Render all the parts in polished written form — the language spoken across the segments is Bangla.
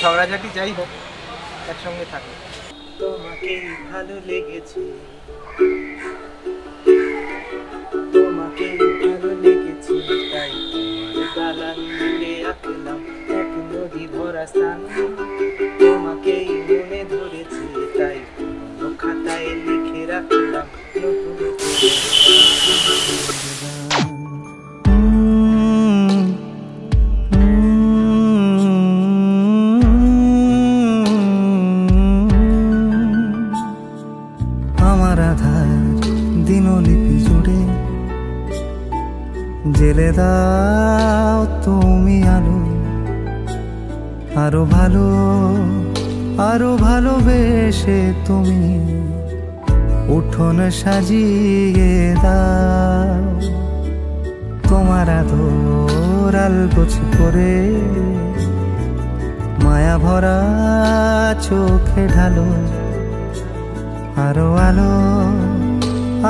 ঝগড়াঝাটি যাই হোক একসঙ্গে থাকো। তোমাকে ভালো লেগেছে, তোমাকে ভালো লেগেছে, তাই তোমার দালান জুড়ে আঁকলাম এক নদী ভরা স্থান। তোমাকেই মনে ধরেছে, তাই পুরনো খাতায় লিখে রাখলাম নতুন। আমার আধার দিনলিপি জুড়ে জেলে দাও তুমি আলো, আরো ভালো আরো ভালোবেসে তুমি উঠোন সাজিয়ে দাও। তোমার আদর আলগোছ করে মায়া ভরা চোখে ঢালো, আরো আলো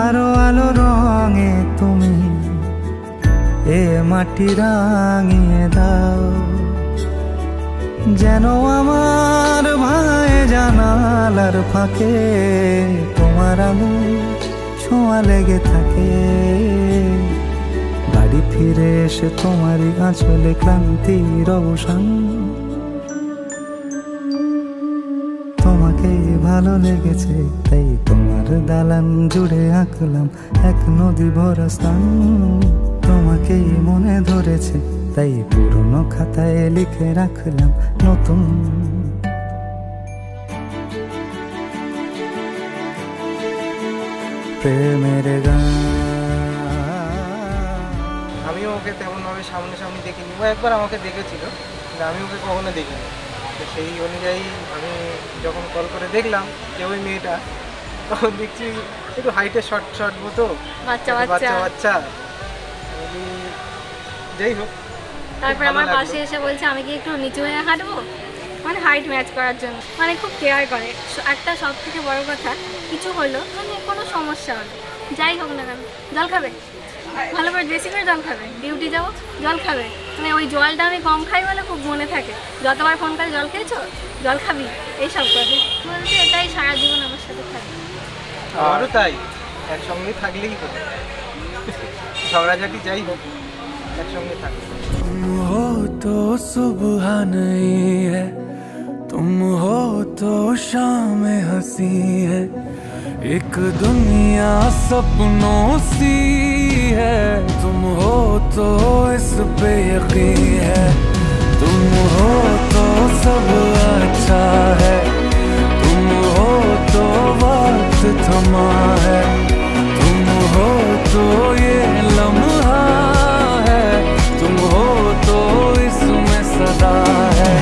আরো আলো রঙে তুমি এ মাটি রাঙিয়ে দাও। যেন আমার ভাই জানালার ফাঁকে তোমার আলো ছোঁয়া লেগে থাকে। বাড়ি ফিরে এসে তোমারই আঁচলে ক্লান্তির অবসান। তোমাকে ভালো লেগেছে, তাই তোমার দালান জুড়ে আঁকলাম এক নদী ভরা স্থান। তোমাকে মনে ধরেছে, তাই পুরনো খাতায় লিখে রাখলাম নতুন। প্রেমের গান। আমিও ওকে তেমনভাবে সামনাসামনি দেখিনি, ও একবার আমাকে দেখেছিল কিন্তু আমি ওকে কখনো দেখিনি। তো সেই অনুযায়ী আমি যখন কল করে দেখলাম যে ওই মেয়েটা, তখন দেখছি একটু হাইটে শর্ট শর্ট মতো বাচ্চা বাচ্চা। যাই হোক, তারপর আমার পাশে এসে বলছে আমি কি একটু নিচু হয়ে হাঁটবো, মানে হাইট ম্যাচ করার জন্য। মানে খুব কেয়ার করে। একটা সব থেকে বড় কথা, কিছু হলো মানে কোনো সমস্যা হলো যাই হোক না কেন, জল খাবে, ভালো করে বেশি করে জল খাবে, ডিউটি যাবো জল খাবে। মানে ওই জলটা আমি কম খাই বলে খুব মনে থাকে, যতবার ফোন করে জল খেয়েছো, জল খাবি, এইসব করে বলতে এটাই সারা জীবন আমার সাথে থাকে। আমারও তাই, একসঙ্গে থাকলেই হবে, ঝগড়াঝাটি যাই হোক একসঙ্গে থাকো। तुम हो तो सुबह नहीं है, तुम हो तो शाम हंसी है, एक दुनिया सपनों सी है। तुम हो तो इस पे यकीन है, तुम हो तो सब अच्छा है, तुम हो तो वक्त थमा है, तुम हो तो ये लम्हा है, तुम हो तो इसमें सदा है।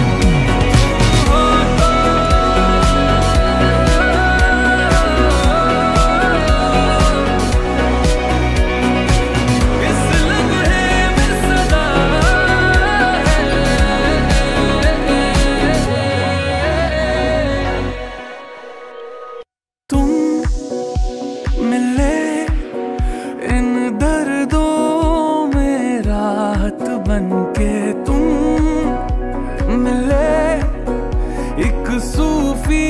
बनके तुम मिले, एक सूफी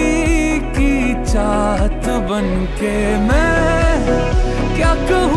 की चाहत बनके मैं क्या कहूँ।